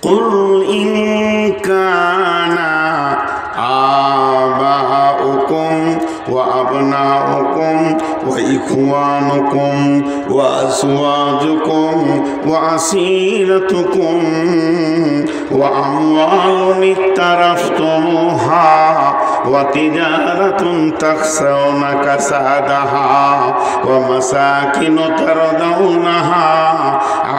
কুল in কানা আবাউকুম ওয়া আবনাউকুম ওয়া ইখওয়ানুকুম ওয়া আজওয়াজুকুম ওয়া আসীরাতুকুম ওয়া আমওয়ালুন ইকতারাফতুমুহা ওয়া তিজারাতুন তাখশাউনা কাসাদাহা ওয়া মাসাকিনু তারদাউনাহা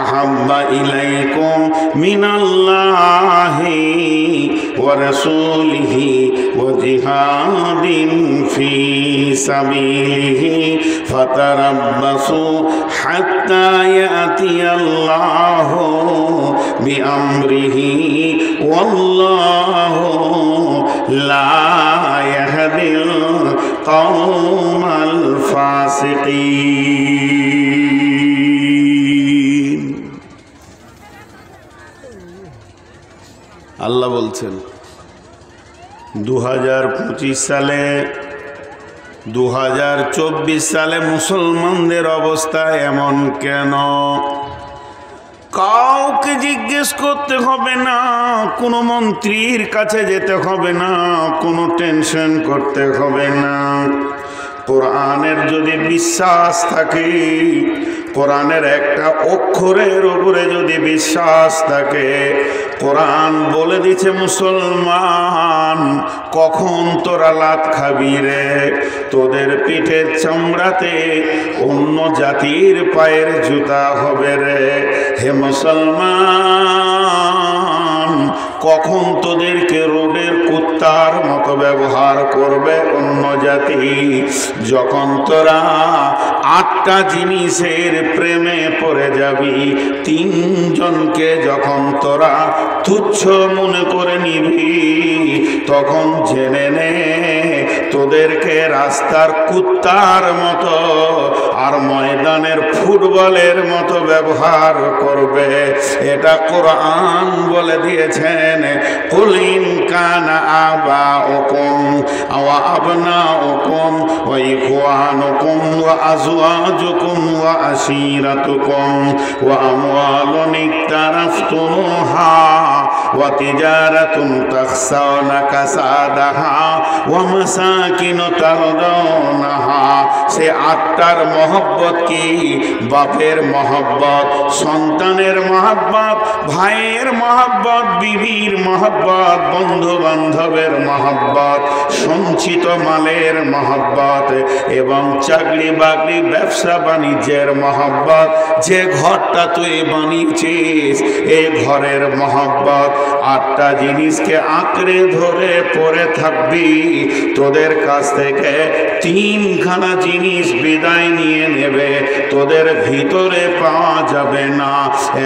আহাব্বা ইলাইকুম মিনাল্লাহি ওয়া রাসূলিহি ওয়া জিহাদিন ফি সাবিলিহি ফাতারাব্বাসু হাত্তা ইয়াতিয়াল্লাহু বিআমরিহি ওয়াল্লাহু লা ইয়াহদিল কওমাল ফাসিকিন। আল্লাহ বলছেন 2025 সালে 2024 সালে মুসলমানদের অবস্থা এমন কেন? কাউকে জিজ্ঞেস করতে হবে না, কোনো মন্ত্রীর কাছে যেতে হবে না, কোনো টেনশন করতে হবে না। কোরআনের যদি বিশ্বাস থাকে, কোরআনের একটা অক্ষরের উপরে যদি বিশ্বাস থাকে, কোরআন বলে দিচ্ছে মুসলমান কখন তোরা লাত খাবি রে, তোদের পিঠের চামড়াতে অন্য জাতির পায়ের জুতা হবে রে। হে মুসলমান, কখন তোদেরকে রোডের কুত্তার মতো ব্যবহার করবে অন্য জাতি, যখন তোরা 8টা জিনিসের প্রেমে পড়ে যাবি, 3 জনকে যখন তোরা তুচ্ছ মনে করে নিবি, তখন জেনে নে তোদেরকে রাস্তার কুত্তার মতো আর ময়দানের ফুটবলের মতো ব্যবহার করবে। এটা কোরআন বলে দিয়েছেন। কুল ইন কানা আবাউকুম ওয়া আবনাউকুম ওয়া ইখওয়ানুকুম ওয়া আজওয়াজুকুম ওয়া আশীরাতুকুম ওয়া আমওয়ালুন ইকতারাফতুমুহা ওয়া তিজারাতুন তাখশাউনা কাসাদাহা ওয়া মাসাকিনু তারদাউনাহা। সে 8টার মহব্বত কি? বাপের মহব্বত, সন্তানের মহব্বত, ভাইয়ের মহব্বত, বিবির মহব্বত, বন্ধু বান্ধবের মহব্বত, সঞ্চিত মালের মহব্বত এবং চাকরি বাকরি ব্যবসা বাণিজ্যের মহব্বত। যে ঘরটা তুই বানিয়েছিস এই ঘরের মহব্বত। 8টা জিনিসকে আঁকড়ে ধরে পড়ে থাকবি, তোদের কাছ থেকে 3খানা জিনিস বিদায় নিয়ে নেবে, তোদের ভিতরে পাওয়া যাবে না।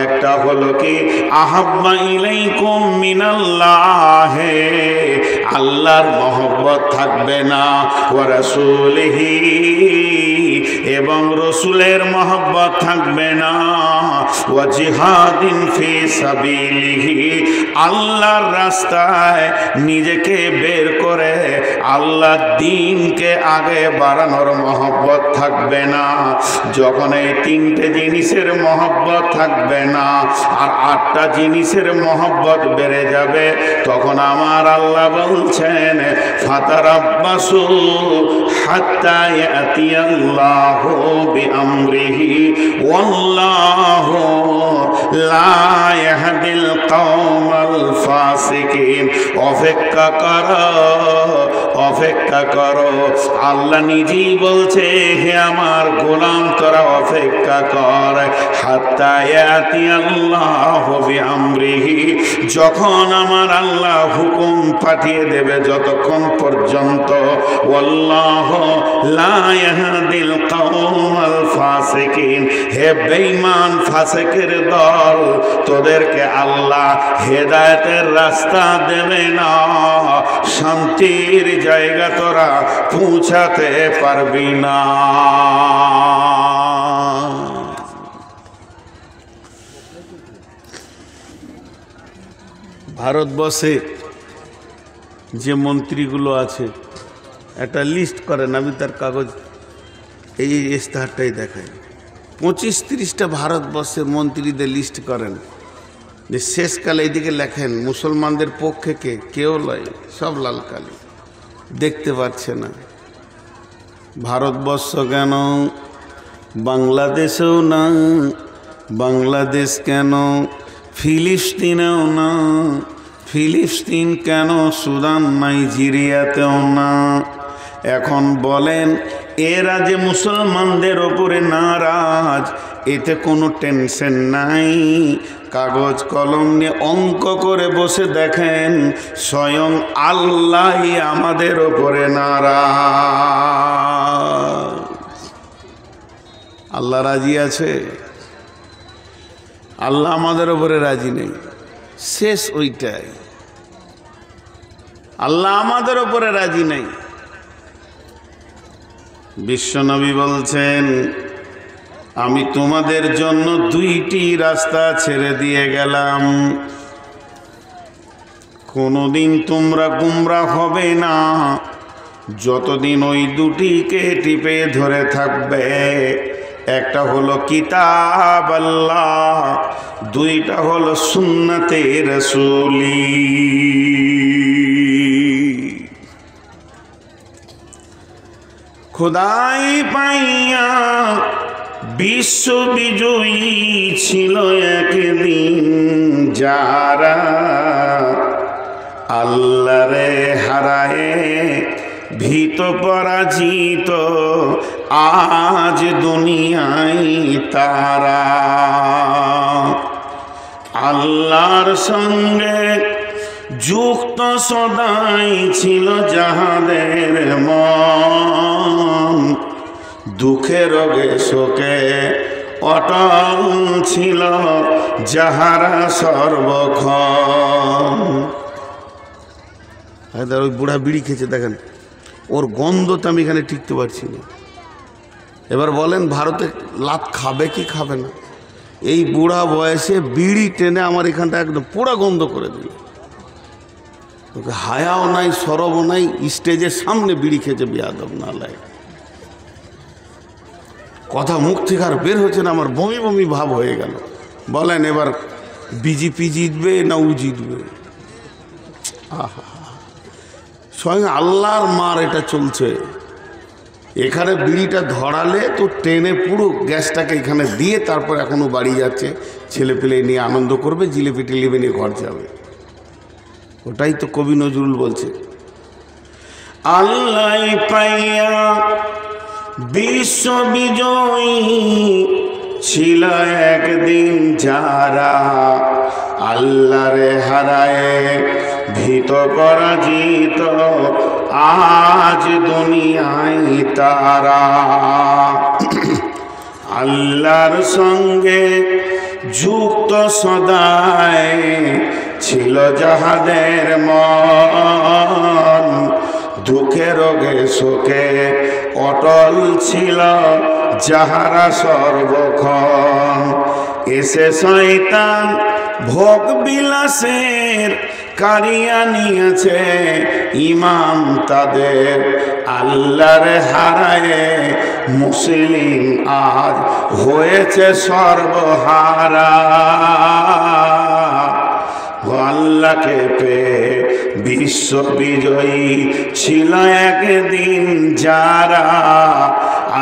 একটা হলো কি? আহাব্বা ইলাইকুম মিনাল্লাহি, আল্লাহর মহব্বত থাকবে না, ওয়া রাসূলিহি, এবং রসুলের মহব্বত থাকবে না, ওয়া জিহাদিন ফি সাবিলিহি, আল্লাহর রাস্তায় নিজেকে বের করে আল্লাহর দ্বীনকে আগে বাড়ানোর মহব্বত থাকবে না। যখন এই 3টে জিনিসের মহব্বত থাকবে না আর 8টা জিনিসের মহব্বত বেড়ে যাবে, তখন আমার আল্লাহ বলছেন ফাতারাব্বাসু হাত্তা ইয়াতিয়াল্লাহু বিআমরিহি ওয়াল্লাহু লা ইয়াহদিল কওমাল ফাসিকিন। অপেক্ষা করো, অপেক্ষা করো। আল্লাহ নিজেই বলছে, হে আমার গোলাম তোরা অপেক্ষা কর, হাত্তা ইয়াতিয়াল্লাহু বিআমরিহি, যখন আমার আল্লাহ হুকুম পাঠিয়ে দেবে, যতক্ষণ পর্যন্ত ওয়াল্লাহু লা ইয়াহদিল কওমাল ফাসিকিন। হে বেঈমান ফাসিকের দল, তোদেরকে আল্লাহ হেদায়েতের রাস্তা দেবে না, শান্তির জায়গা তোরা পৌঁছাতে পারবি না। ভারতবর্ষে যে মন্ত্রীগুলো আছে একটা লিস্ট করেন, আমি তার কাগজ এই ইস্তাহারটাই দেখাই। 25-30টা ভারতবর্ষের মন্ত্রীদের লিস্ট করেন, যে শেষকালে এইদিকে লেখেন মুসলমানদের পক্ষে কেউ লয়, সব লাল কালি, দেখতে পাচ্ছে না। ভারতবর্ষ কেন, বাংলাদেশেও না, বাংলাদেশ কেন ফিলিস্তিনেও না, ফিলিস্তিন কেন সুদান নাইজেরিয়াতেও না। এখন বলেন এরা যে মুসলমানদের ওপরে নারাজ, এতে কোনো টেনশন নাই। কাগজ কলম নিয়ে অঙ্ক করে বসে দেখেন, স্বয়ং আল্লাহ আমাদের ওপরে নারাজ। আল্লাহ রাজি আছে? আল্লাহ আমাদের ওপরে রাজি নেই। শেষ ওইটাই, আল্লাহ আমাদের ওপরে রাজি নেই। বিশ্বনবী বলছেন, আমি তোমাদের জন্য দুইটি রাস্তা ছেড়ে দিয়ে গেলাম, কোনোদিন তোমরা গুমরা হবে না যতদিন ওই দুটিকে টিপে ধরে থাকবে। একটা হলো কিতাব আল্লাহ, দুইটা হলো সুন্নতে রাসূলি। খোদাই পাইয়া বিশ্ব বিজয়ী ছিল একদিন যারা, আল্লাহরে হারায়ে ভীত পরাজিত আজ দুনিয়ায় তারা। আল্লাহর সঙ্গে যুক্ত সদাই ছিল যাহাদের মন, দুঃখে রোগে শোকে অটল ছিল যাহারা সর্বক্ষণ। ওই বুড়া বিড়ি খেয়েছে দেখেন, ওর গন্ধতে আমি এখানে টিকতে পারছি না। এবার বলেন ভারতে লাত খাবে কি খাবে না? এই বুড়া বয়সে বিড়ি টেনে আমার এখানটা একদম পুরা গন্ধ করে দিল। ওকে হায়াও নাই, সরবও নাই, স্টেজের সামনে বিড়ি খেয়েছে বেয়াদব না লাগে। কথা মুখ থেকে আর বের হচ্ছে না, আমার বমি বমি ভাব হয়ে গেল। বলেন এবার বিজেপি জিতবে না ও জিতবে? আহা, স্বয়ং আল্লাহর মার এটা চলছে। এখানে বিড়িটা ধরালে তো টেনে পুরো গ্যাসটাকে এখানে দিয়ে তারপর এখনো বাড়ি যাচ্ছে, ছেলে পেলে নিয়ে আনন্দ করবে, জিলেপি টিলেপি নিয়ে ঘর যাবে। ওটাই তো কবি নজরুল বলছে, আল্লাহ পাইয়া বিশ্ব বিজয়ী ছিল একদিন যারা, আল্লাহরে হারায়ে ভীত পরাজিত আজ দুনিয়ায় তারা। আল্লাহর সঙ্গে যুক্ত সদাই ছিল যাহাদের মন, দুঃখে রোগে শোকে অটল ছিল যাহারা সর্বক্ষণ। এসে শয়তান ভোগ বিলাসের কারিয়া নিয়েছে ইমাম তাদের, আল্লাহরে হারায়ে মুসলিম আজ হয়েছে সর্বহারা। আল্লাহকে পেয়ে বিশ্ব বিজয়ী ছিল একদিন যারা,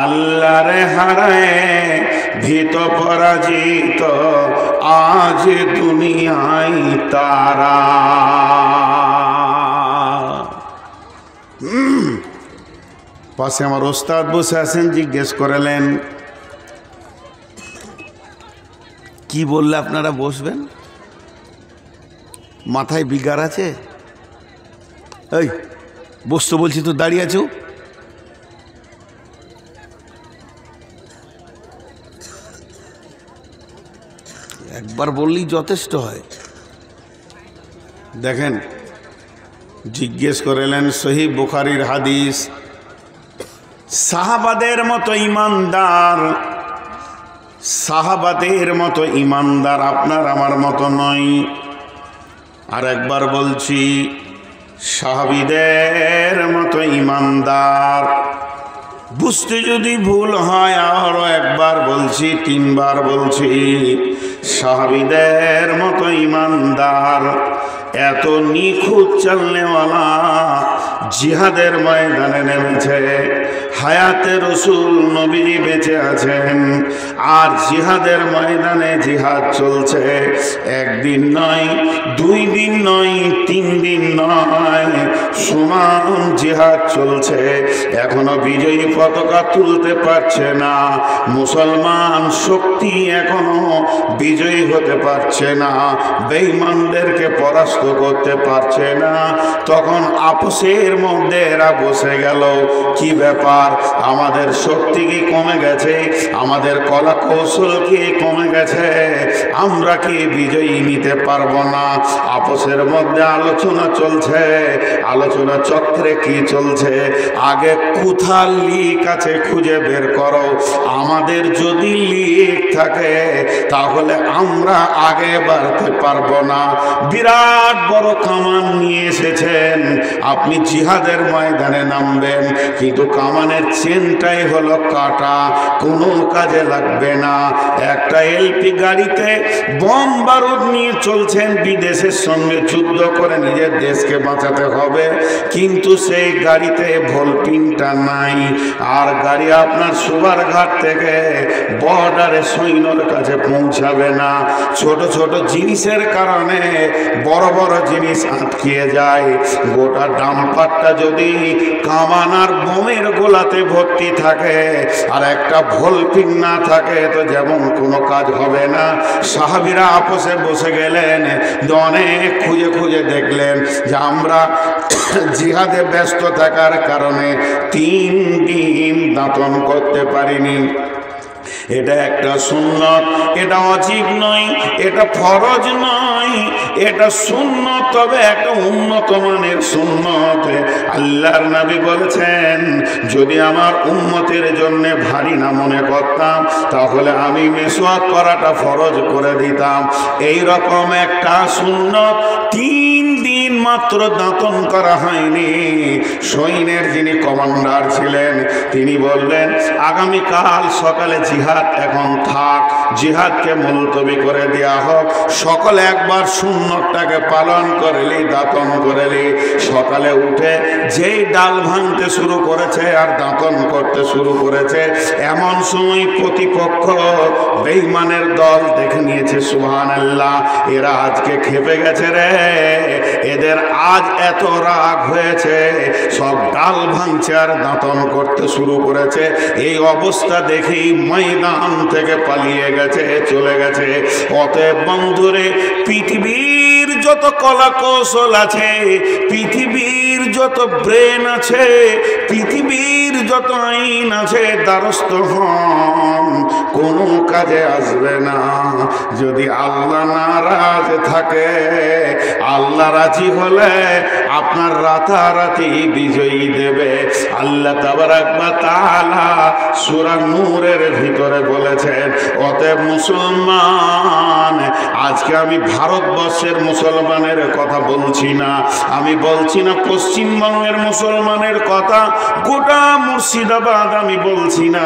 আল্লাহরে হারায়ে ভীত পরাজিত আজ দুনিয়ায় তারা। পাশে আমার ওস্তাদ বসে আছেন, জিজ্ঞেস করলেন কি বললে আপনারা বসবেন? মাথায় বিগার আছে? এই বসতে বলছি তো দাঁড়িয়ে আছো। একবার বললেই যথেষ্ট হয়। দেখেন, জিজ্ঞেস করলেন সহিহ বুখারীর হাদিস, সাহাবাদের মতো ইমানদার, সাহাবাদের মতো ইমানদার আপনার আমার মতো নয়। আর একবার বলছি, সাহাবীদের মতো ইমানদার। বুঝতে যদি ভুল হয় আরো একবার বলছি, তিনবার বলছি, সাহাবীদের মতো ইমানদার, এত নিখুঁত চলনেওয়ালা জিহাদের ময়দানে নেমেছে। হায়াতে রসুল নবী বেঁচে আছেন আর জিহাদের ময়দানে জিহাদ চলছে। একদিন নয়, 2 দিন নয়, 3 দিন নয়, সমান জিহাদ চলছে। এখনো বিজয়ী পতাকা তুলতে পারছে না মুসলমান শক্তি, এখনো বিজয়ী হতে পারছে না, বেঈমানদেরকে পরাস্ত করতে পারছে না। তখন আপোষের মধ্যে এরা বসে গেল, কি ব্যাপার, আমাদের শক্তি কি কমে গেছে, আমাদের কলা কৌশল কি কমে গেছে, আমরা কি বিজয়ী নিতে পারবো না? আপোষের মধ্যে আলোচনা চলছে। আলোচনা চক্রে কি চলছে, আগে কোথার লিক আছে খুঁজে বের করো। আমাদের যদি লিক থাকে তাহলে আমরা আগে বাড়তে পারবো না। বিরাট বড় কামান নিয়ে এসেছেন, আপনি জিহাদের ময়দানে নামবেন, কিন্তু কামানের চেনটাই হলো কাটা, কোনো কাজে লাগবে না। একটা এলপি গাড়িতে বোম বারুদ নিয়ে চলছেন, বিদেশের সঙ্গে যুদ্ধ করে নিজের দেশকে বাঁচাতে হবে, কিন্তু সেই গাড়িতে ভোল্টিংটা নাই। আর গাড়ি আপনার সুবার ঘাট থেকে বর্ডারে সৈন্যর কাছে পৌঁছাবে না। ছোট ছোট জিনিসের কারণে বড় বড় জিনিস আটকিয়ে যায়। গোটা ডাম্পারটা যদি কামান আর বোমের গোলাতে ভর্তি থাকে আর একটা ভোল্টিং না থাকে তো যেমন কোনো কাজ হবে না। সাহাবীরা আপোষে বসে গেলেন, অনেক খুঁজে খুঁজে দেখলেন যে আমরা জিহাদে ব্যস্ত থাকার কারণে 3 দিন দাঁতন করতে পারিনি। এটা একটা সুন্নত, এটা ওয়াজিব নয়, এটা ফরজ নয়, এটা সুন্নত, তবে একটা উন্নত মানের সুন্নত। আল্লাহর নবী বলেছেন, যদি আমার উম্মতের জন্য ভারী না মনে করতাম তাহলে আমি মিসওয়াক করাটা ফরজ করে দিতাম। এই রকম একটা সুন্নত 3 দিন মাত্র দাঁতন করা হয়নি। সৈন্যের যিনি কমান্ডার ছিলেন তিনি বললেন, আগামীকাল সকালে জিহাদ এখন থাক, জিহাদকে মুলতবি করে দেওয়া হোক, সকলে একবার সুন্নতটাকে পালন করেলি, দাঁতন করেলি। সকালে উঠে যেই ডাল ভাঙতে শুরু করেছে আর দাঁতন করতে শুরু করেছে, এমন সময় প্রতিপক্ষ বেঈমানের দল দেখে নিয়েছে, সুবহানাল্লাহ, এরা আজকে খেপে গেছে রে, এদের আজ এত রাগ হয়েছে, সব ডাল ভাঙছে আর দাঁতন করতে শুরু করেছে। এই অবস্থা দেখেই ময়দান থেকে পালিয়ে গেছে, চলে গেছে। অতএব বন্ধুরে, পৃথিবীর যত কলা কৌশল আছে, পৃথিবীর যত ব্রেন আছে, পৃথিবীর যত আইন আছে, দ্বারস্থ হন, কোনো কাজে আসবে না যদি আল্লাহ নারাজ থাকে। আল্লাহ রাজি হলে আপনার রাতারাতি বিজয়ী দেবে। আল্লাহ তাবারাক ওয়া তাআলা সূরা নূরের ভিতরে বলেছেন, অতএব মুসলমান, আজকে আমি ভারতবর্ষের মুসলমানের কথা বলছি না, আমি বলছি না পশ্চিমবঙ্গের মুসলমানের কথা, গোটা মুর্শিদাবাদ আমি বলছি না,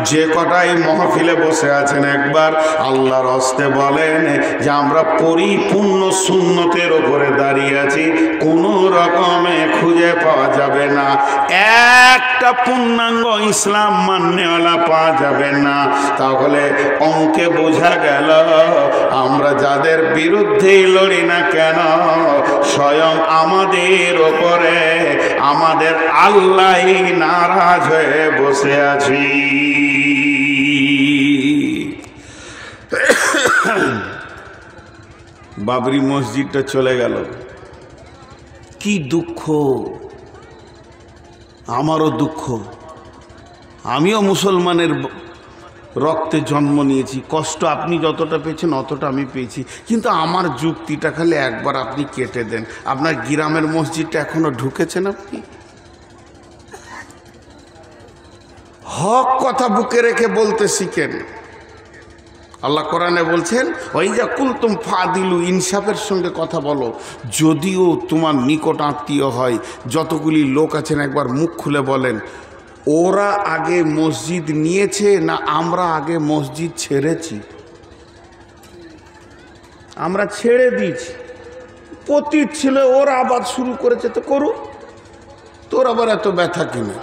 যে কটাই মাহফিলে বসে আছেন একবার আল্লাহর হস্তে বলেন যে আমরা পরিপূর্ণ সুন্নতের উপরে দাঁড়িয়ে আছি, কোনো রকমে খুঁজে পাওয়া যাবে না, একটা পূর্ণাঙ্গ ইসলাম মান্যওয়ালা পাওয়া যাবে না। তাহলে অঙ্কে বোঝা গেল আমরা যাদের বিরুদ্ধেই লড়ি না কেন, স্বয়ং আমাদের ওপরে আমাদের আল্লাহ নারাজ হয়ে বসে আছি। বাবরি মসজিদটা চলে গেল, কি দুঃখ, আমারও দুঃখ। আমিও মুসলমানের রক্তে জন্ম নিয়েছি, কষ্ট আপনি যতটা পেয়েছেন অতটা আমি পেয়েছি, কিন্তু আমার যুক্তিটা খালি একবার আপনি কেটে দেন। আপনার গ্রামের মসজিদটা এখনো ঢুকেছেন? আপনি হক কথা বুকে রেখে বলতে শিখেন। আল্লাহ কোরআনে বলছেন, ওয়াইজা কুলতুম ফাদিলু, ইনসাফের সঙ্গে কথা বলো, যদিও তোমার নিকট আত্মীয় হয়। যতগুলি লোক আছেন একবার মুখ খুলে বলেন, ওরা আগে মসজিদ নিয়েছে না আমরা আগে মসজিদ ছেড়েছি? আমরা ছেড়ে দিয়েছি। পতিত ছিল, ওরা আবার শুরু করেছে, তো করুক, তোর আবার এত ব্যথা কিনা?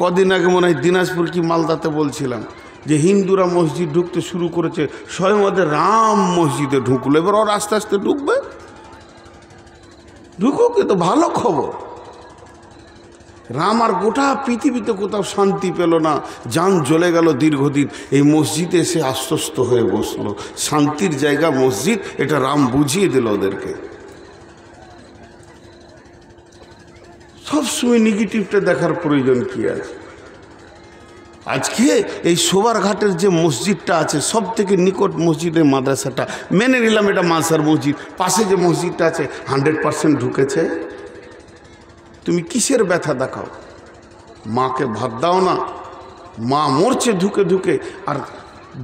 কদিন আগে মনে হয় দিনাজপুর কি মালদাতে বলছিলাম যে হিন্দুরা মসজিদ ঢুকতে শুরু করেছে, স্বয়ং ওদের রাম মসজিদে ঢুকলো, এবার ওরা আস্তে আস্তে ঢুকবে, ঢুকুক, এ তো ভালো খবর। রাম আর গোটা পৃথিবীতে কোথাও শান্তি পেল না, যান জ্বলে গেল দীর্ঘদিন, এই মসজিদে এসে আশ্বস্ত হয়ে বসলো, শান্তির জায়গা মসজিদ, এটা রাম বুঝিয়ে দিল ওদেরকে। সবসময় নেগেটিভটা দেখার প্রয়োজন কি আছে? আজকে এই শোবার ঘাটের যে মসজিদটা আছে, সব থেকে নিকট মসজিদের মাদ্রাসাটা, মেনে নিলাম এটা মাদ্রাসার মসজিদ, পাশে যে মসজিদটা আছে 100% ঢুকেছে। তুমি কিসের ব্যথা দেখাও? মাকে ভাত দাও না, মা মরছে ঢুকে ঢুকে, আর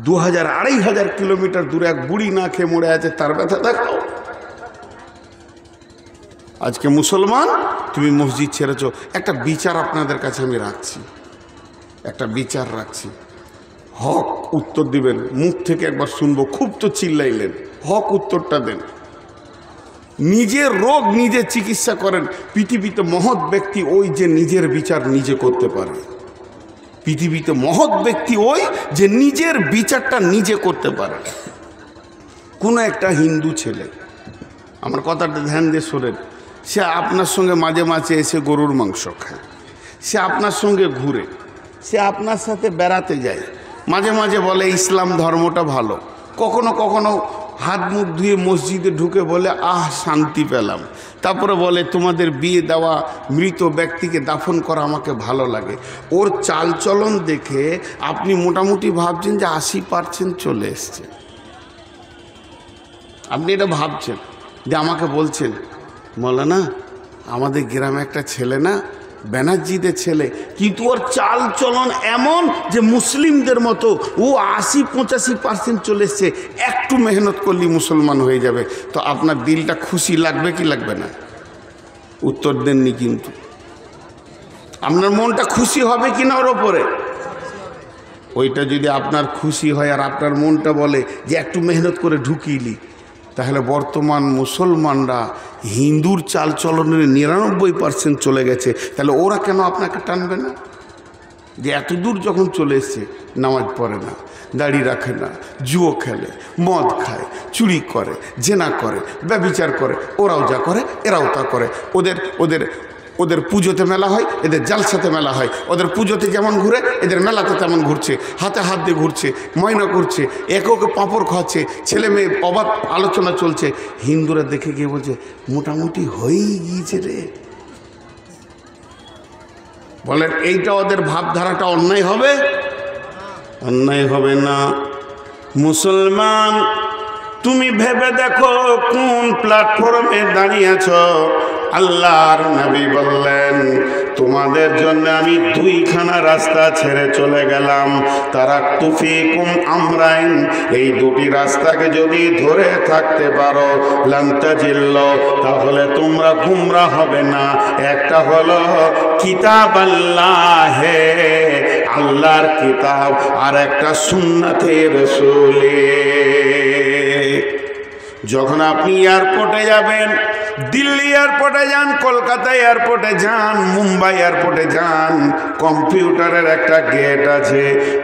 2000-2500 কিলোমিটার দূরে এক বুড়ি না খেয়ে মরে আছে, তার ব্যথা দেখাও। আজকে মুসলমান, তুমি মসজিদ ছেড়েছ। একটা বিচার আপনাদের কাছে আমি রাখছি, একটা বিচার রাখছি, হক উত্তর দিবেন, মুখ থেকে একবার শুনবো। খুব তো চিল্লাইলেন, হক উত্তরটা দেন। নিজের রোগ নিজে চিকিৎসা করেন। পৃথিবীতে মহৎ ব্যক্তি ওই যে নিজের বিচার নিজে করতে পারে। পৃথিবীতে মহৎ ব্যক্তি ওই যে নিজের বিচারটা নিজে করতে পারে। কোনো একটা হিন্দু ছেলে, আমার কথাটা ধ্যান দিয়ে শোনেন, সে আপনার সঙ্গে মাঝে মাঝে এসে গরুর মাংস খায়, সে আপনার সঙ্গে ঘুরে, সে আপনার সাথে বেড়াতে যায়, মাঝে মাঝে বলে ইসলাম ধর্মটা ভালো, কখনো কখনো হাত মুখ ধুয়ে মসজিদে ঢুকে বলে আহ শান্তি পেলাম, তারপরে বলে তোমাদের বিয়ে দেওয়া মৃত ব্যক্তিকে দাফন করা আমাকে ভালো লাগে। ওর চালচলন দেখে আপনি মোটামুটি ভাবছেন যে 80% চলে এসছে। আপনি এটা ভাবছেন যে আমাকে বলছেন মৌলানা আমাদের গ্রামে একটা ছেলে না ব্যানার্জিদের ছেলে, কিন্তু ওর চাল চলন এমন যে মুসলিমদের মতো, ও 80-85% চলে এসছে, একটু মেহনত করলে মুসলমান হয়ে যাবে। তো আপনার দিলটা খুশি লাগবে কি লাগবে না? উত্তর দেননি কিন্তু। আপনার মনটা খুশি হবে কি না ওর ওপরে? ওইটা যদি আপনার খুশি হয় আর আপনার মনটা বলে যে একটু মেহনত করে ঢুকিলি, তাহলে বর্তমান মুসলমানরা হিন্দুর চালচলনের 99% চলে গেছে, তাহলে ওরা কেন আপনাকে টানবে না? যে এত দূর যখন চলে এসছে, নামাজ পড়ে না, দাড়ি রাখে না, জুয়ো খেলে, মদ খায়, চুরি করে, জেনা করে, ব্যভিচার করে, ওরাও যা করে এরাও তা করে। ওদের পুজোতে মেলা হয়, এদের জালসাতে মেলা হয়। ওদের পুজোতে যেমন ঘুরে, এদের মেলাতে তেমন ঘুরছে, হাতে হাত দিয়ে ঘুরছে, ময়না করছে, একে পাঁপড় খাওয়াচ্ছে, ছেলে মেয়ে অবাক আলোচনা চলছে। হিন্দুরা দেখে গিয়ে বলছে মোটামুটি হয়েই গিয়েছে রে। বলেন এইটা ওদের ভাবধারাটা অন্যায় হবে? অন্যায় হবে না। মুসলমান, তুমি ভেবে দেখো কোন প্ল্যাটফর্মে দাঁড়িয়ে আছো। আল্লাহর নবী বললেন তোমাদের জন্য আমি 2খানা রাস্তা ছেড়ে চলে গেলাম। তারাকতু ফীকুম আমরাইন, এই 2টি রাস্তাকে যদি ধরে থাকতে পারো লান তাজিল্লু, তাহলে তোমরা গুমরাহ হবে না। একটা হলো কিতাব আল্লাহে, আল্লাহর কিতাব, আর একটা সুন্নতে রাসূলের। যখন আপনি এয়ারপোর্টে যাবেন, দিল্লি এয়ারপোর্টে যান, কলকাতা এয়ারপোর্টে যান, মুম্বাই এয়ারপোর্টে যান, কম্পিউটারের একটা গেট আছে।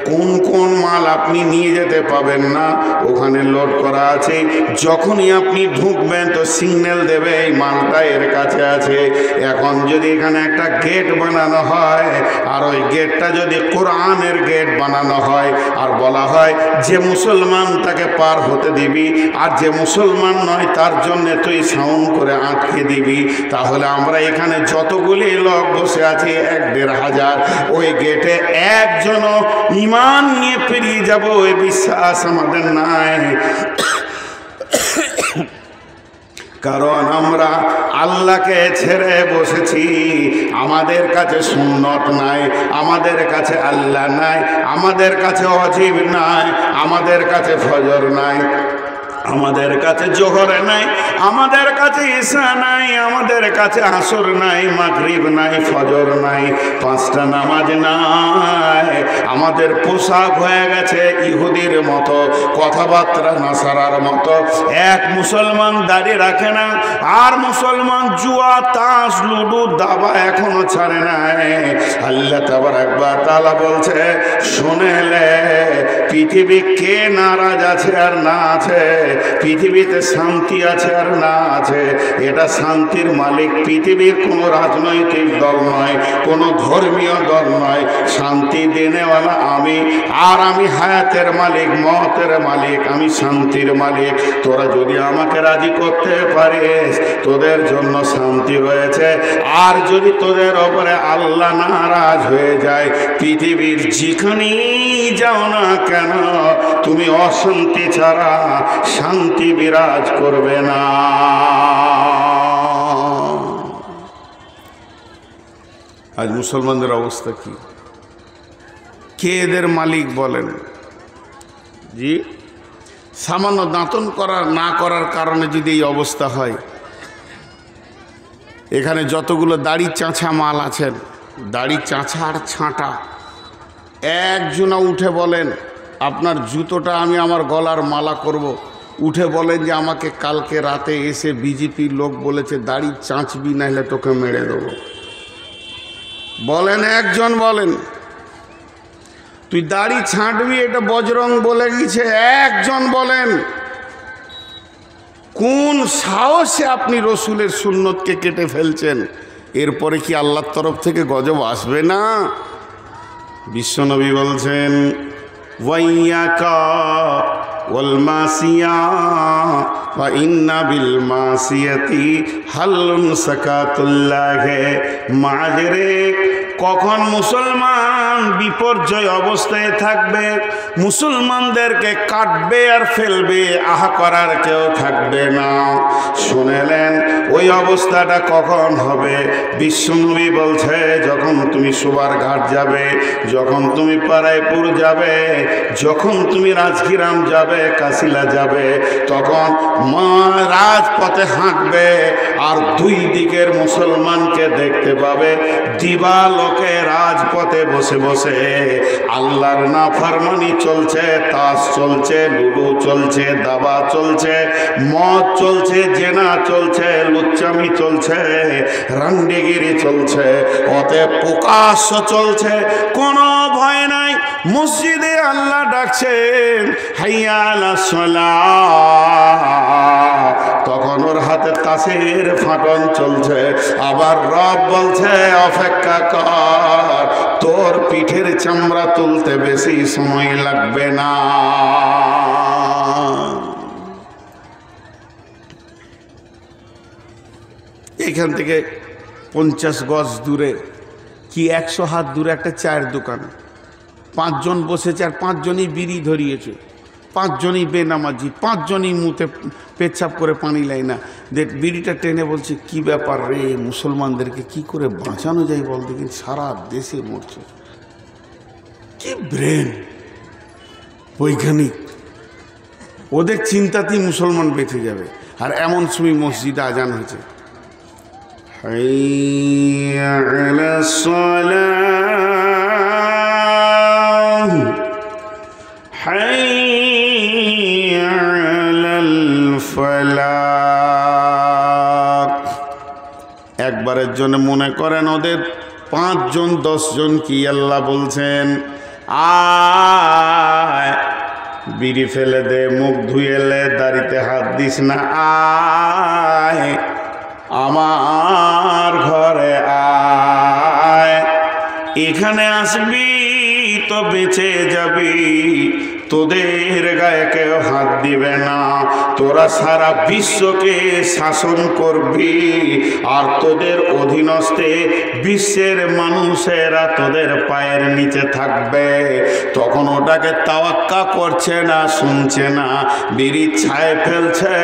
কোন কোন মাল আপনি নিয়ে যেতে পাবেন না ওখানে লোড করা আছে। যখনই আপনি ঢুকবেন তো সিগন্যাল দেবে এই মালটা এর কাছে আছে। এখন যদি এখানে একটা গেট বানানো হয়, আর ওই গেটটা যদি কোরআনের গেট বানানো হয়, আর বলা হয় যে মুসলমান তাকে পার হতে দিবি, আর যে মুসলমান নয় তার জন্য তুই সাউন্ড করে আটকে দিবি, তাহলে আমরা এখানে যতগুলি লোক বসে আছি 1-1.5 হাজার, ওই গেটে একজনও ঈমান নিয়ে পেরিয়ে যাব ওই বিশ্বাস আমাদের নাই। কারণ আমরা আল্লাহকে ছেড়ে বসেছি। আমাদের কাছে সুন্নত নাই, আমাদের কাছে আল্লাহ নাই, আমাদের কাছে ওয়াজিব নাই, আমাদের কাছে ফজর নাই, আমাদের কাছে জোহর নাই, আমাদের কাছে ঈশা নাই, আমাদের কাছে আসর নাই, মাগরিব নাই, ফজর নাই, 5টা নামাজ নাই। আমাদের পোশাক হয়ে গেছে ইহুদির মতো, কথাবার্তা নাসারার মতো। এক মুসলমান দাঁড়িয়ে রাখে না, আর মুসলমান জুয়া, তাস, লুডু, দাবা এখনো ছাড়ে নাই। আল্লাহ তাবারাক ওয়া তাআলা বলছে, শুনেলে পৃথিবী কে নারাজ আছে আর না আছে, পৃথিবীতে শান্তি আছে আর না আছে, এটা শান্তির মালিক পৃথিবীর কোনো রাজনৈতিক দল নয়, কোনো ধর্মীয় দল নয়। শান্তি দেনেওয়ালা আমি, আর আমি হায়াতের মালিক, মতের মালিক, আমি শান্তির মালিক। তোরা যদি আমাকে রাজি করতে পারিস, তোদের জন্য শান্তি রয়েছে। আর যদি তোদের ওপরে আল্লাহ নারাজ হয়ে যায়, পৃথিবীর যেখানেই যাও না কেন, তুমি অশান্তি ছাড়া শান্তি বিরাজ করবে না। আজ মুসলমানদের অবস্থা কি? কে এদের মালিক বলেন? জি, সামান্য দাঁতন না করার কারণে যদি এই অবস্থা হয়, এখানে যতগুলো দাড়ি চাঁচা মাল আছেন, দাড়ি চাঁচা আর ছাঁটা, একজনা উঠে বলেন আপনার জুতোটা আমি আমার গলার মালা করব। উঠে বলেন যে আমাকে কালকে রাতে এসে বিজেপির লোক বলেছে দাড়ি চাঁচবি, না হলে তোকে মেরে দেবো। বলেন, একজন বলেন। তুই দাড়ি ছাঁটবি, এটা বজরং বলে গেছে, একজন বলেন। কোন সাহসে আপনি রসুলের সুন্নতকে কেটে ফেলছেন? এরপরে কি আল্লাহর তরফ থেকে গজব আসবে না? বিশ্বনবী বলছেন, ওয়াইয়াকা ওয়াল মাসিয়া ওয়া ইন্না বিল মাসিয়াতি হাল্লুন সাকাতুল্লাহে। মাঝরে কখন মুসলমান বিপর্যয় অবস্থায় থাকবে, মুসলমানদেরকে কাটবে আর ফেলবে, আহা করার কেউ থাকবে না। শুনেলেন ওই অবস্থাটা কখন হবে? বিশ্বনবী বলছে, যখন তুমি সুবার ঘাট যাবে, যখন তুমি পারাইপুর যাবে, যখন তুমি রাজগিরাম যাবে, কাশিলা যাবে, তখন রাজপথে হাঁটবে আর দুই দিকের মুসলমানকে দেখতে পাবে দিবালোকে রাজপথে বসে বসে আল্লাহর নাফরমানি চলছে, তাস চলছে, লুডু চলছে, দাবা চলছে, মদ চলছে, জেনা চলছে, লুচ্চামি চলছে, রান্ডিগিরি চলছে, ওতে প্রকাশ্য চলছে, কোনো ভয় নাই। মসজিদে আল্লাহ ডাকছেন, হাইয়া আলাস সালাহ, তখন ওর হাতে তাসের ফাটন চলছে। আবার রব বলছে, অপেক্ষা কর, তোর পিঠের চামড়া তুলতে বেশি সময় লাগবে না। এখান থেকে 50 গজ দূরে কি 100 হাত দূরে একটা চায়ের দোকান, 5 জন বসেছে আর 5 জনই বিড়ি ধরিয়েছে, 5 জনই বেনামাজি, 5 জনই মুতে পেচ্ছাপ করে পানি লাই না। দেখ বিড়িটা টেনে বলছে, কি ব্যাপার রে, মুসলমানদেরকে কি করে বাঁচানো যায় বল দেখি, সারা দেশে মরছে। কি ব্রেন, বৈজ্ঞানিক, ওদের চিন্তাতেই মুসলমান বেঁচে যাবে। আর এমন সময় মসজিদে আজান হয়েছে, হাইয়া আলাস সালাহ, হাইয়া আলাল ফালাহ। একবারের জন্য মনে করেন ওদের 5 জন 10 জন কি আল্লাহ বলছেন, আয় বিড়ি ফেলে দে, মুখ ধুয়েলে, দাড়িতে হাত দিস না, আয় আমার ঘরে আয়, এখানে আসবি তো বেঁচে যাবি, তোদের গায়ে কেউ হাত দিবে না, তোরা সারা বিশ্বকে শাসন করবি, আর তোদের অধীনস্থে বিশ্বের মানুষেরা তোদের পায়ের নিচে থাকবে। তখন ওটাকে তাওয়াক্কা করছে না, শুনছে না, বিড়ি ছায় ফেলছে,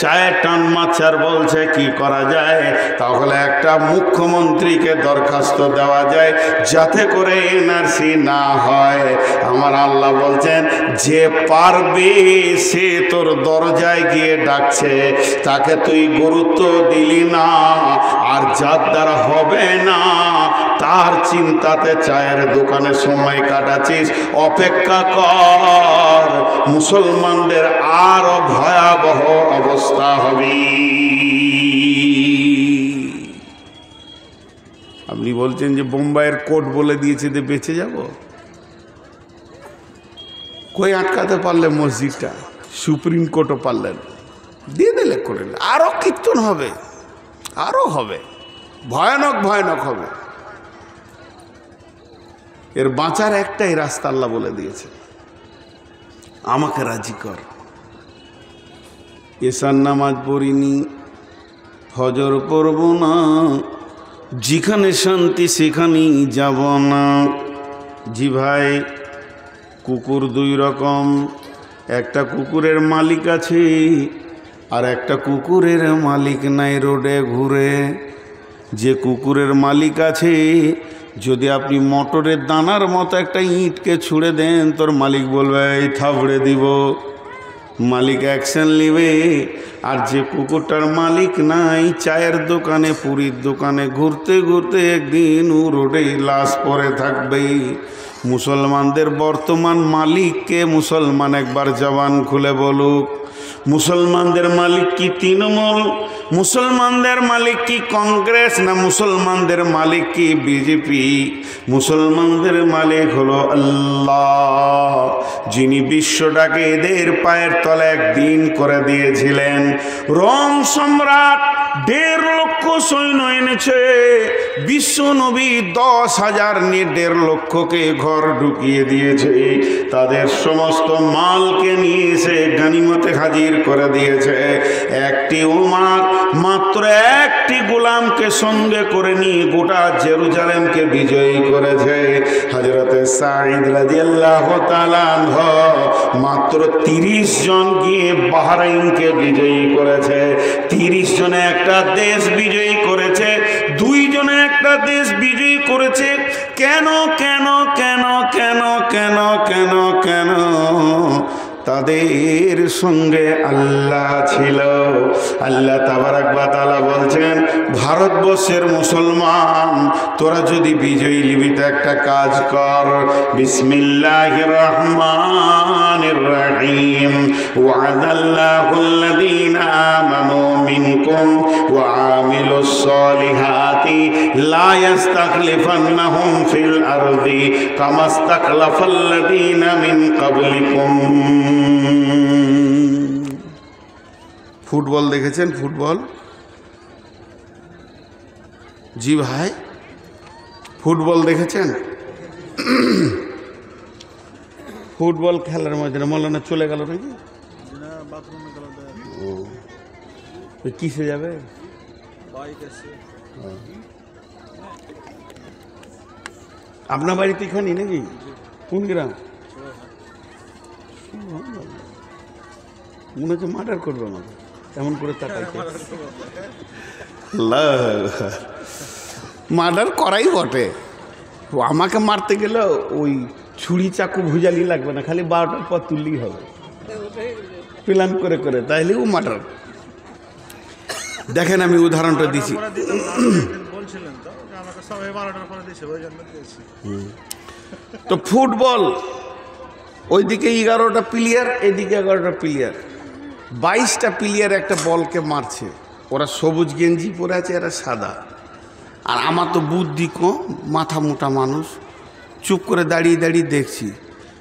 চায়ে টান মাছার বলছে কি করা যায়, তাহলে একটা মুখ্যমন্ত্রীকে দরখাস্ত দেওয়া যায় যাতে করে এনআরসি না হয়। আমার আল্লাহ বলছেন, যে পারবে সে তোর দরজা দরজায় গিয়ে ডাকছে, তাকে তুই গুরুত্ব দিলি না, আর যার দ্বারা হবে না তার চিন্তাতে চায়ের দোকানে সময় কাটাচ্ছিস। অপেক্ষা কর, মুসলমানদের আরো ভয়াবহ অবস্থা হবে। আপনি বলছেন যে বোম্বাইয়ের কোর্ট বলে দিয়েছে যে বেঁচে যাব, কই আটকাতে পারলে মসজিদটা? সুপ্রিম কোর্টও পারলেন, দিয়ে দিলে করে। আরো কীর্তন হবে, আরো হবে, ভয়ানক ভয়ানক হবে। এর বাঁচার একটাই রাস্তা আল্লাহ বলে দিয়েছে, আমাকে রাজি কর। এসার নামাজ পড়িনি, ফজর পড়ব না, যেখানে শান্তি সেখানেই যাব না। জি ভাই, কুকুর দুই রকম, একটা কুকুরের মালিক আছে আর একটা কুকুরের মালিক নাই, রোডে ঘুরে। যে কুকুরের মালিক আছে, যদি আপনি মটরের দানার মতো একটা ইঁটকে ছুঁড়ে দেন, তোর মালিক বলবে এই থাবড়ে দিব, মালিক অ্যাকশন নেবে। আর যে কুকুরটার মালিক নাই, চায়ের দোকানে পুরীর দোকানে ঘুরতে ঘুরতে একদিন ও রোডে লাশ পড়ে থাকবে। মুসলমানদের বর্তমান মালিককে মুসলমান একবার জবান খুলে বলুক। মুসলমানদের মালিক কি তৃণমূল? মুসলমানদের মালিক কি কংগ্রেস? না মুসলমানদের মালিক কি বিজেপি? মুসলমানদের মালিক হলো আল্লাহ, যিনি বিশ্বটাকে এদের পায়ের তলে একদিন করে দিয়েছিলেন। রোম সম্রাট 1.5 লক্ষ সৈন্য এনেছে, বিশ্ব নবী 10,000 নিয়ে 1.5 লক্ষকে ঘর ঢুকিয়ে দিয়েছে। তাদের সমস্ত মালকে নিয়ে এসে গনিমতে হাজির করে দিয়েছে। একটি উমার মাত্র একটি গোলামকে সঙ্গে করে নিয়ে গোটা জেরুজালেমকে বিজয়ী করেছে। হযরতে সাঈদ রাদিয়াল্লাহু তাআলা আনহু মাত্র 30 জন গিয়ে বাহরাইনকে বিজয়ী করেছে। 30 জনে একটা দেশ বিজয়ী করেছে, 2 জনে একটা দেশ বিজয়ী করেছে। কেন কেন কেন কেন কেন কেন কেন? তাদের সঙ্গে আল্লাহ ছিল। আল্লাহ তাবারাক ওয়া তাআলা বলছেন, ভারতবর্ষের মুসলমান তোরা যদি বিজয়ী লিবি তো একটা কাজ কর, বিসমিল্লাহির রহমানির রহিম, ওয়াদাল্লাহুল্লাযীনা আমানু মিনকুম ওয়া আমিলুস সালিহাতি লা ইস্তাখলিফান্নাহুম ফিল আরদি কামা ইস্তাখলাফাল্লাযীনা মিন ক্বাবলিকুম। ফুটবল দেখেছেন? ফুটবল? জি ভাই, ফুটবল দেখেছেন? ফুটবল খেলার মধ্যে মৌলানা চলে গেল নাকি? কিসে যাবে? আপনার বাড়িতে এখানে নাকি? কোন গ্রাম? মনে হচ্ছে মার্ডার করবে আমাকে, এমন করে তাকাইছে। মার্ডার করাই বটে, আমাকে মারতে গেলে ওই ছুরি চাকু ভুজালি লাগবে না, খালি 12টার পর তুললেই হবে, প্ল্যান করে করে, তাইলে ও মার্ডার। দেখেন আমি উদাহরণটা দিছি। তো ফুটবল ওইদিকে 11টা প্লেয়ার, এদিকে 11টা প্লেয়ার, 22টা প্লেয়ার একটা বলকে মারছে। ওরা সবুজ গেঞ্জি পরে আছে, এরা সাদা। আর আমার তো বুদ্ধি কম, মাথা মোটা মানুষ, চুপ করে দাঁড়িয়ে দাঁড়িয়ে দেখছি।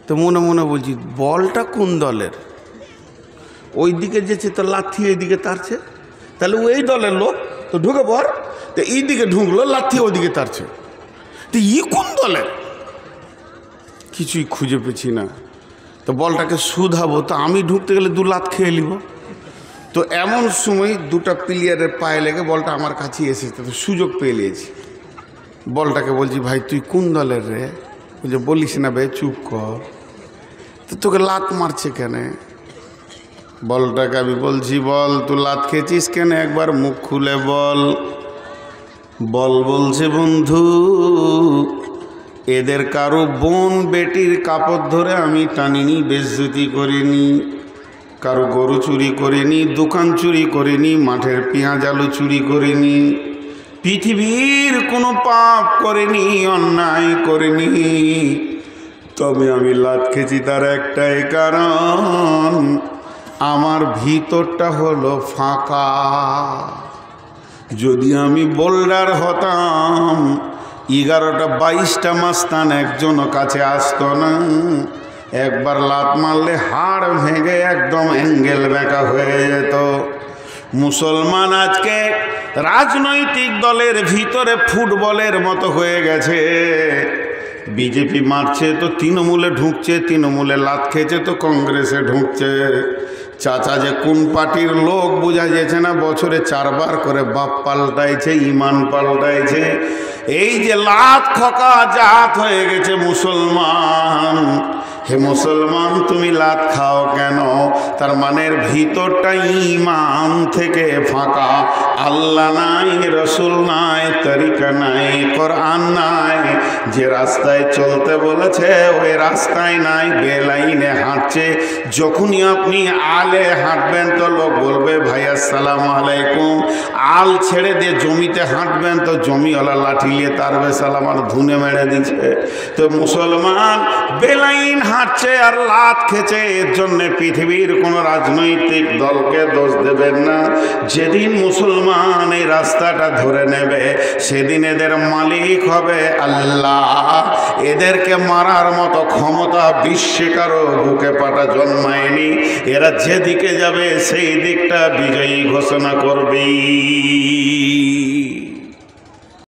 তো মনে মনে বলছি বলটা কোন দলের? ওই দিকে যেছে তো লাথি এইদিকে তারছে, তাহলে ওই দলের লোক, তো ঢুকে পর। তো এই দিকে ঢুকলো, লাথি ওইদিকে তারছে, তো ই কোন দলের? কিছুই খুঁজে পেছি না। তো বলটাকে শুধাবো, তো আমি ঢুকতে গেলে 2 লাথ খেয়ে নিব। তো এমন সময় 2টা প্লেয়ারের পায়ে লেগে বলটা আমার কাছে এসেছে, তো সুযোগ পেয়ে নিয়েছি। বলটাকে বলছি, ভাই তুই কোন দলের রে? বলছে বলিস না ভাই, চুপ কর। তো তোকে লাত মারছে কেন? বলটাকে আমি বলছি, বল তুই লাত খেয়েছিস কেন, একবার মুখ খুলে বল। বল বলছে, বন্ধু এদের কারো বোন বেটির কাপড় ধরে আমি টানিনি, বেজ্জতি করিনি, কারো গরু চুরি করিনি, দোকান চুরি করিনি, মাঠের পেঁয়াজ আলু চুরি করিনি, পৃথিবীর কোনো পাপ করিনি, অন্যায় করিনি। তবে আমি লাত খেয়েছি তার একটাই কারণ, আমার ভিতরটা হলো ফাঁকা। যদি আমি বোল্ডার হতাম 11টা 22টা মাস্তান একজনও কাছে আসতো না। একবার লাত মারলে হাড় ভেঙে একদম অ্যাঙ্গেল বেঁকা হয়ে যেত। মুসলমান আজকে রাজনৈতিক দলের ভিতরে ফুটবলের মতো হয়ে গেছে। বিজেপি মারছে তো তৃণমূলে ঢুকছে, তৃণমূলে লাত খেয়েছে তো কংগ্রেসে ঢুকছে। চাচা যে কোন পার্টির লোক বোঝা যাচ্ছে না, বছরে 4 বার করে বাপ পাল্টাইছে, ইমান পাল্টাইছে। এই যে লাত খকা জাত হয়ে গেছে মুসলমান। হে মুসলমান, তুমি লাত খাও কেন? তার মানের ভিতরটা ইমান থেকে ফাঁকা। আল্লাহ নাই, রসুল নাই, তরিকা নাই, কোরআন নাই। যে রাস্তায় চলতে বলেছে ওই রাস্তায় নাই, বেলাইনে হাঁটছে। যখনই আপনি আলে হাঁটবেন তো লোক বলবে ভাই আসসালামু আলাইকুম। আল ছেড়ে দিয়ে জমিতে হাঁটবেন তো জমিওয়ালা লাঠি নিয়ে তারবে সালাম আর ধুনে মেরে দিচ্ছে। তো মুসলমান বেলাইন হাঁটছে আর লাত খেছে। এর জন্য পৃথিবীর কোনো রাজনৈতিক দলকে দোষ দেবেন না। যেদিন মুসলমান এই রাস্তাটা ধরে নেবে সেদিন এদের মালিক হবে আল্লাহ। এদেরকে মারার মতো ক্ষমতা বিশ্বে কারো বুকে পাটা জন্মায়নি। এরা যেদিকে যাবে সেই দিকটা বিজয়ী ঘোষণা করবে।